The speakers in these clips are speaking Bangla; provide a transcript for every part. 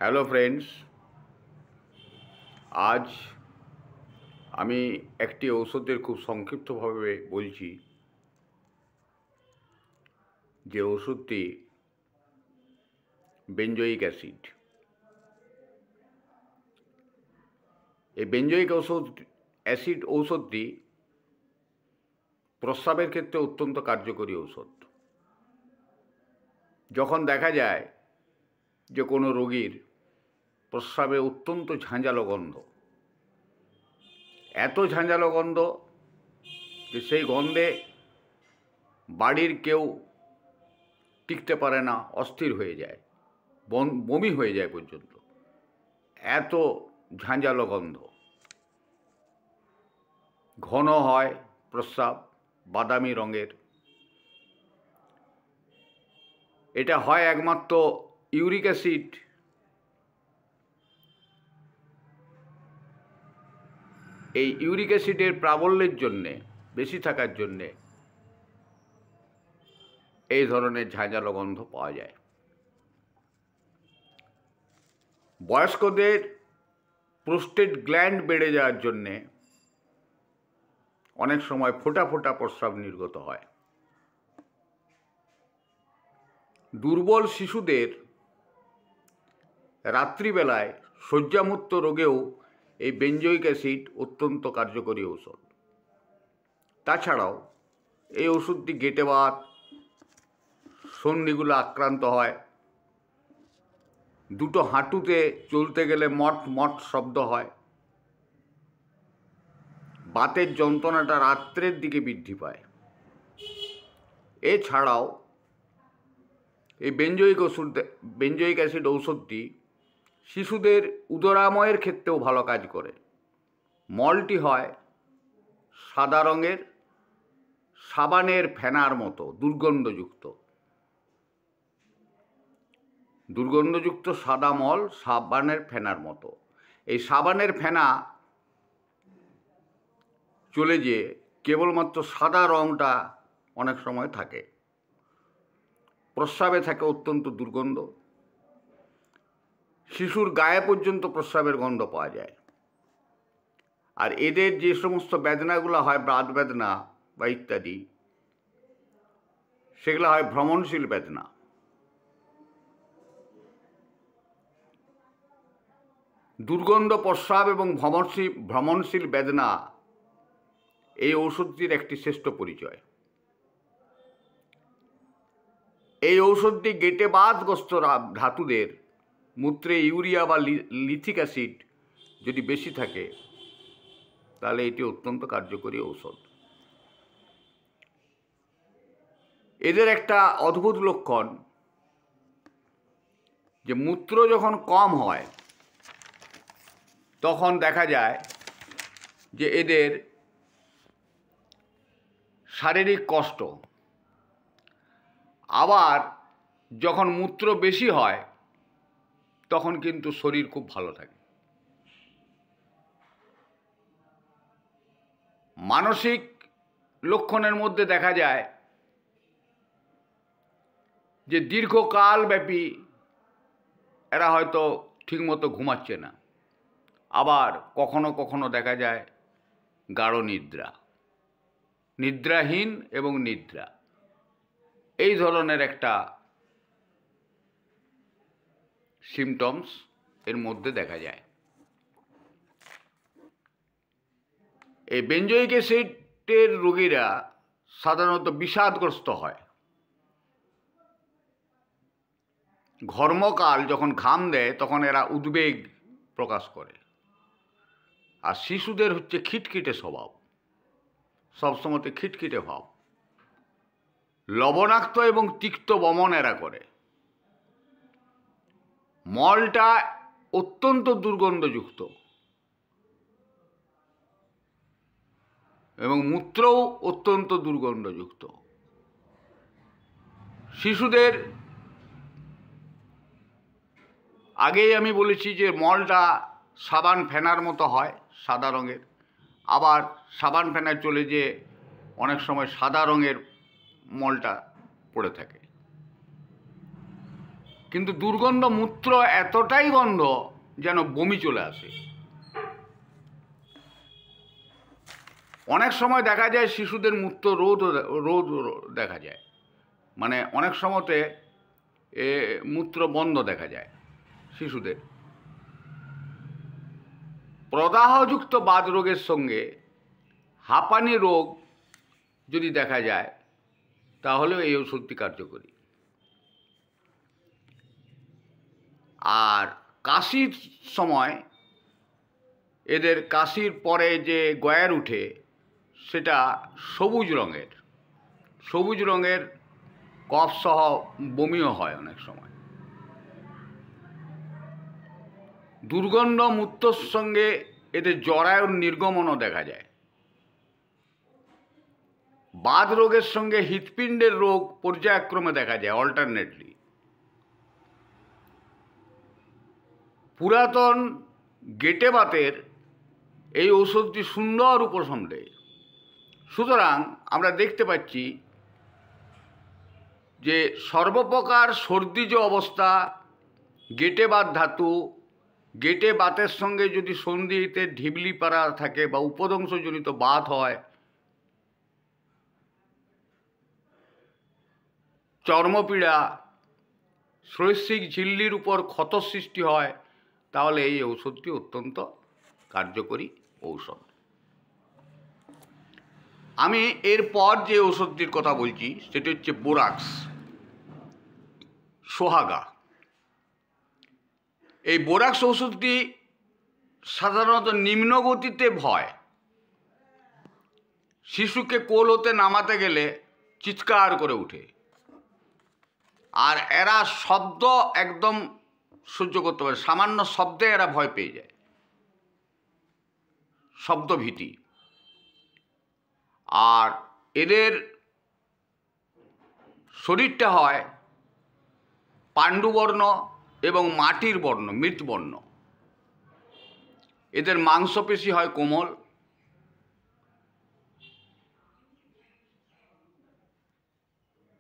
হ্যালো ফ্রেন্ডস, আজ আমি একটি ঔষধের খুব সংক্ষিপ্তভাবে বলছি যে ওষুধটি বেঞ্জয়িক অ্যাসিড। এই বেঞ্জয়িক অ্যাসিড ঔষধটি প্রস্রাবের ক্ষেত্রে অত্যন্ত কার্যকরী ঔষধ। যখন দেখা যায় যে কোনো রোগীর প্রস্রাবে অত্যন্ত ঝাঁঝালো গন্ধ, এত ঝাঁঝালো গন্ধ যে সেই গন্ধে বাড়ির কেউ টিকতে পারে না, অস্থির হয়ে যায়, বমি হয়ে যায় পর্যন্ত, এত ঝাঁঝালো গন্ধ। ঘন হয় প্রস্রাব, বাদামি রঙের। এটা হয় একমাত্র ইউরিক অ্যাসিড এই ইউরিক অ্যাসিডের প্রাবল্যের জন্যে, বেশি থাকার জন্যে এই ধরনের ঝাঁঝালো গন্ধ পাওয়া যায়। বয়স্কদের প্রোস্টেট গ্ল্যান্ড বেড়ে যাওয়ার জন্যে অনেক সময় ফোঁটা ফোঁটা প্রস্রাব নির্গত হয়। দুর্বল শিশুদের রাত্রিবেলায় শয্যামূত্র রোগেও এই বেঞ্জয়িক অ্যাসিড অত্যন্ত কার্যকরী ঔষধ। তাছাড়াও এই ওষুধটি গেঁটে বাত, সন্ধিগুলো আক্রান্ত হয়, দুটো হাঁটুতে চলতে গেলে মট মট শব্দ হয়, বাতের যন্ত্রণাটা রাত্রের দিকে বৃদ্ধি পায়। এছাড়াও এই বেঞ্জয়িক অ্যাসিড ঔষধটি শিশুদের উদরাময়ের ক্ষেত্রেও ভালো কাজ করে। মলটি হয় সাদা রঙের, সাবানের ফেনার মতো দুর্গন্ধযুক্ত সাদা মল সাবানের ফেনার মতো। এই সাবানের ফেনা চলে যেয়ে কেবলমাত্র সাদা রঙটা অনেক সময় থাকে। প্রস্রাবে থাকে অত্যন্ত দুর্গন্ধ। শিশুর গায়ে পর্যন্ত প্রস্রাবের গন্ধ পাওয়া যায়। আর এদের যে সমস্ত বেদনাগুলো হয়, ব্রাত বেদনা বা ইত্যাদি, সেগুলো হয় ভ্রমণশীল বেদনা। দুর্গন্ধ প্রস্রাব এবং ভ্রমণশীল বেদনা এই ঔষধটির একটি শ্রেষ্ঠ পরিচয়। এই ঔষধটি গেঁটে বাতগ্রস্ত ধাতুদের মূত্রে ইউরিয়া বা লিথিক অ্যাসিড যদি বেশি থাকে তাহলে এটি অত্যন্ত কার্যকরী ঔষধ। এদের একটা অদ্ভুত লক্ষণ যে মূত্র যখন কম হয় তখন দেখা যায় যে এদের শারীরিক কষ্ট, আবার যখন মূত্র বেশি হয় তখন কিন্তু শরীর খুব ভালো থাকে। মানসিক লক্ষণের মধ্যে দেখা যায় যে দীর্ঘকাল ব্যাপী এরা হয়তো ঠিকমতো ঘুমাচ্ছে না, আবার কখনো কখনো দেখা যায় গাঢ় নিদ্রা, নিদ্রাহীন এবং নিদ্রা, এই ধরনের একটা সিমটমস এর মধ্যে দেখা যায়। এই বেঞ্জয়িক অ্যাসিডের রোগীরা সাধারণত বিষাদগ্রস্ত হয়। ঘর্মকাল যখন ঘাম দেয় তখন এরা উদ্বেগ প্রকাশ করে। আর শিশুদের হচ্ছে খিটখিটে স্বভাব, সবসময় খিটখিটে ভাব, লবণাক্ত এবং তিক্ত বমন এরা করে। মলটা অত্যন্ত দুর্গন্ধযুক্ত এবং মূত্রও অত্যন্ত দুর্গন্ধযুক্ত। শিশুদের আগেই আমি বলেছি যে মলটা সাবান ফেনার মতো হয়, সাদা রঙের, আবার সাবান ফেনায় চলে যেয়ে অনেক সময় সাদা রঙের মলটা পড়ে থাকে। কিন্তু দুর্গন্ধ মূত্র এতটাই গন্ধ যেন বমি চলে আসে। অনেক সময় দেখা যায় শিশুদের মূত্র রোদ দেখা যায়, মানে অনেক সময়তে মূত্র বন্ধ দেখা যায় শিশুদের। প্রদাহযুক্ত বাত রোগের সঙ্গে হাঁপানি রোগ যদি দেখা যায় তাহলেও এই ওষুধটি কার্যকরী। আর কাশির সময় এদের কাশির পরে যে গয়ার উঠে সেটা সবুজ রঙের কফ সহ বমিও হয় অনেক সময়। দুর্গন্ধ মূত্রর সঙ্গে এদের জরায়ুর নির্গমনও দেখা যায়। বাত রোগের সঙ্গে হৃৎপিণ্ডের রোগ পর্যায়ক্রমে দেখা যায় অল্টারনেটলি। পুরাতন গেটে বাতের এই ওষুধটি সুন্দর উপশম দেয়। সুতরাং আমরা দেখতে পাচ্ছি যে সর্বপ্রকার সর্দিজ অবস্থা, গেটে বাত ধাতু, গেটে বাতের সঙ্গে যদি সন্ধিতে ঢিবলি পাড়া থাকে বা উপদংশজনিত বাত হয়, চর্মপীড়া, শৈশিক ঝিল্লির উপর ক্ষত সৃষ্টি হয়, তাহলে এই ঔষধটি অত্যন্ত কার্যকরী ঔষধ। আমি এরপর যে ঔষধটির কথা বলছি সেটি হচ্ছে বোরাক্স, সোহাগা। এই বোরাক্স ওষুধটি সাধারণত নিম্ন গতিতে ভয়, শিশুকে কোল হতে নামাতে গেলে চিৎকার করে উঠে, আর এরা শব্দ একদম সহ্য করতে পারে, সামান্য শব্দে এরা ভয় পেয়ে যায়, শব্দভীতি। আর এদের শরীরটা হয় পাণ্ডুবর্ণ এবং মাটির বর্ণ, মৃৎবর্ণ। এদের মাংসপেশি হয় কোমল।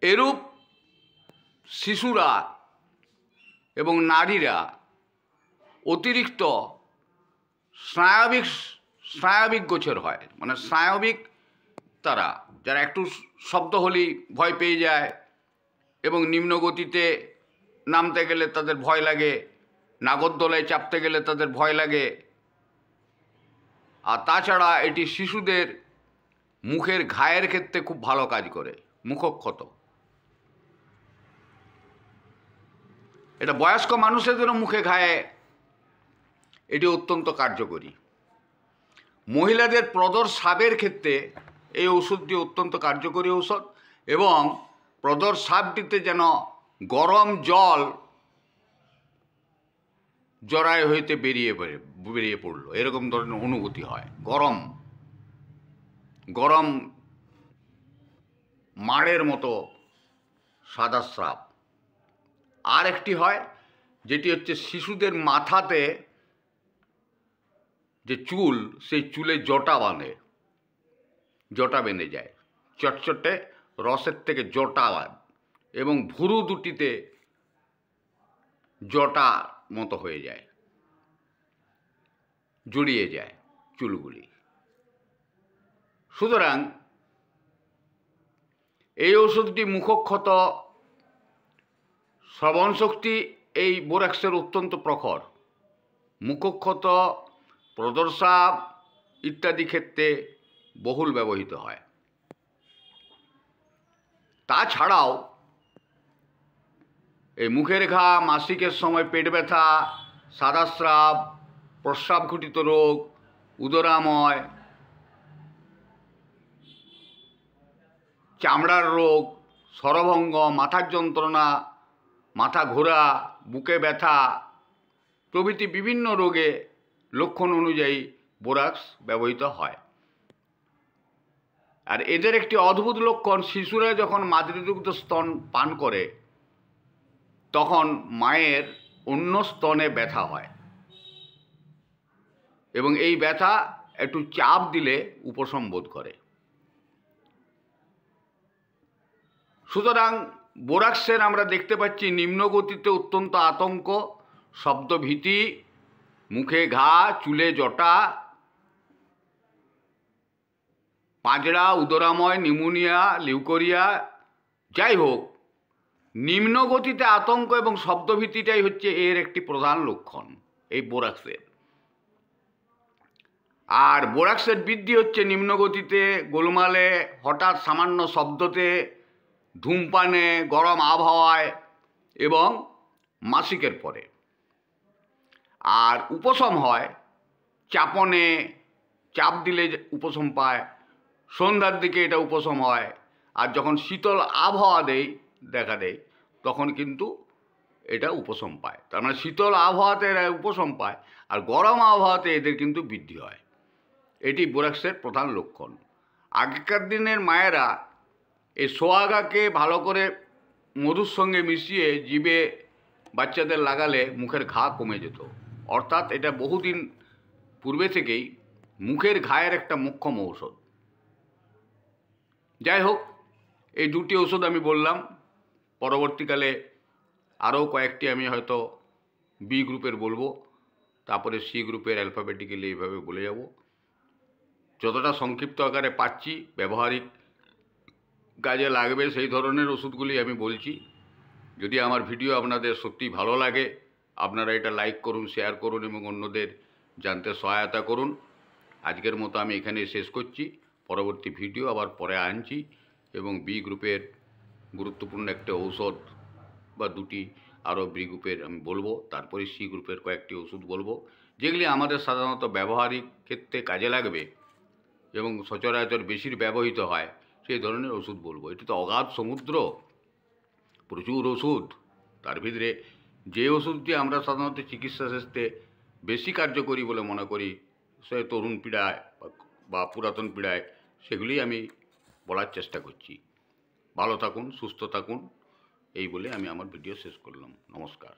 এরূপ শিশুরা এবং নারীরা অতিরিক্ত স্নায়বিক গোচর হয়, মানে স্নায়বিক তারা, যারা একটু শব্দ হলেই ভয় পেয়ে যায় এবং নিম্ন গতিতে নামতে গেলে তাদের ভয় লাগে, নাগরদোলায় চাপতে গেলে তাদের ভয় লাগে। আর তাছাড়া এটি শিশুদের মুখের ঘায়ের ক্ষেত্রে খুব ভালো কাজ করে, মুখক্ষত। এটা বয়স্ক মানুষেদেরও মুখে ঘায়ে এটি অত্যন্ত কার্যকরী। মহিলাদের প্রদর্শাবের ক্ষেত্রে এই ওষুধটি অত্যন্ত কার্যকরী ঔষধ, এবং প্রদর্শাবটিতে যেন গরম জল জরায়ু হইতে বেরিয়ে পড়লো এরকম ধরনের অনুভূতি হয়, গরম মাড়ের মতো সাদা স্রাব। আর একটি হয় যেটি হচ্ছে শিশুদের মাথাতে যে চুল, সেই চুলে জটা বেঁধে যায়, চটচটে রসের থেকে জটা, এবং ভুরু দুটিতে জটা মতো হয়ে যায়, জড়িয়ে যায় চুলগুলি। সুতরাং এই ওষুধটি মুখক্ষত, শ্রবণ শক্তি এই বোরাক্সের অত্যন্ত প্রখর, মুখক্ষত, প্রদর্শাব ইত্যাদি ক্ষেত্রে বহুল ব্যবহৃত হয়। তাছাড়াও এই মুখের ঘা, মাসিকের সময় পেট ব্যথা, সাদা স্রাব, প্রস্রাবঘটিত রোগ, উদরাময়, চামড়ার রোগ, স্বরভঙ্গ, মাথার যন্ত্রণা, মাথা ঘোরা, বুকে ব্যথা প্রভৃতি বিভিন্ন রোগে লক্ষণ অনুযায়ী বোরাক্স ব্যবহৃত হয়। আর এদের একটি অদ্ভুত লক্ষণ, শিশুরা যখন মাতৃদুগ্ধ স্তন পান করে তখন মায়ের অন্য স্তনে ব্যথা হয়, এবং এই ব্যথা একটু চাপ দিলে উপশম বোধ করে। সুতরাং বোরাক্সের আমরা দেখতে পাচ্ছি নিম্ন গতিতে অত্যন্ত আতঙ্ক, শব্দভীতি, মুখে ঘা, চুলে জটা, পাঁজরা, উদরাময়, নিউমোনিয়া, লিউকোরিয়া, যাই হোক নিম্ন গতিতে আতঙ্ক এবং শব্দভীতিটাই হচ্ছে এর একটি প্রধান লক্ষণ এই বোরাক্সের। আর বোরাক্সের বৃদ্ধি হচ্ছে নিম্ন গতিতে, গোলমালে, হঠাৎ সামান্য শব্দতে, ধূমপানে, গরম আবহাওয়ায় এবং মাসিকের পরে। আর উপশম হয় চাপনে, চাপ দিলে উপশম পায়, সন্ধ্যার দিকে এটা উপশম হয়। আর যখন শীতল আবহাওয়া দেখা দেয় তখন কিন্তু এটা উপশম পায়। তার মানে শীতল আবহাওয়াতে এরা উপশম পায় আর গরম আবহাওয়াতে এদের কিন্তু বৃদ্ধি হয়। এটি বোরাক্সের প্রধান লক্ষণ। আগেকার দিনের মায়েরা এই সোয়াগাকে ভালো করে মধুর সঙ্গে মিশিয়ে জিভে বাচ্চাদের লাগালে মুখের ঘা কমে যেত। অর্থাৎ এটা বহুদিন পূর্বে থেকেই মুখের ঘায়ের একটা মোক্ষম ঔষধ। যাই হোক, এই দুটি ওষুধ আমি বললাম। পরবর্তীকালে আরও কয়েকটি আমি হয়তো বি গ্রুপের বলবো, তারপরে সি গ্রুপের অ্যালফাবেটিক্যালি এইভাবে বলে যাব। যতটা সংক্ষিপ্ত আকারে পাচ্ছি ব্যবহারিক কাজে লাগবে সেই ধরনের ওষুধগুলি আমি বলছি। যদি আমার ভিডিও আপনাদের সত্যিই ভালো লাগে আপনারা এটা লাইক করুন, শেয়ার করুন এবং অন্যদের জানতে সহায়তা করুন। আজকের মতো আমি এখানে শেষ করছি। পরবর্তী ভিডিও আবার পরে আনছি এবং বি গ্রুপের গুরুত্বপূর্ণ একটা ঔষধ বা দুটি আরও বি গ্রুপের আমি বলবো, তারপরে সি গ্রুপের কয়েকটি ওষুধ বলবো যেগুলি আমাদের সাধারণত ব্যবহারিক ক্ষেত্রে কাজে লাগবে এবং সচরাচর বেশির ব্যবহৃত হয় সেই ধরনের ওষুধ বলবো। এটি তো অগাধ সমুদ্র, প্রচুর ওষুধ। তার ভিতরে যে ওষুধটি আমরা সাধারণত চিকিৎসা ক্ষেত্রে বেশি কার্যকরী বলে মনে করি সে তরুণ পীড়ায় বা পুরাতন পীড়ায়, সেগুলি আমি বলার চেষ্টা করছি। ভালো থাকুন, সুস্থ থাকুন, এই বলে আমি আমার ভিডিও শেষ করলাম। নমস্কার।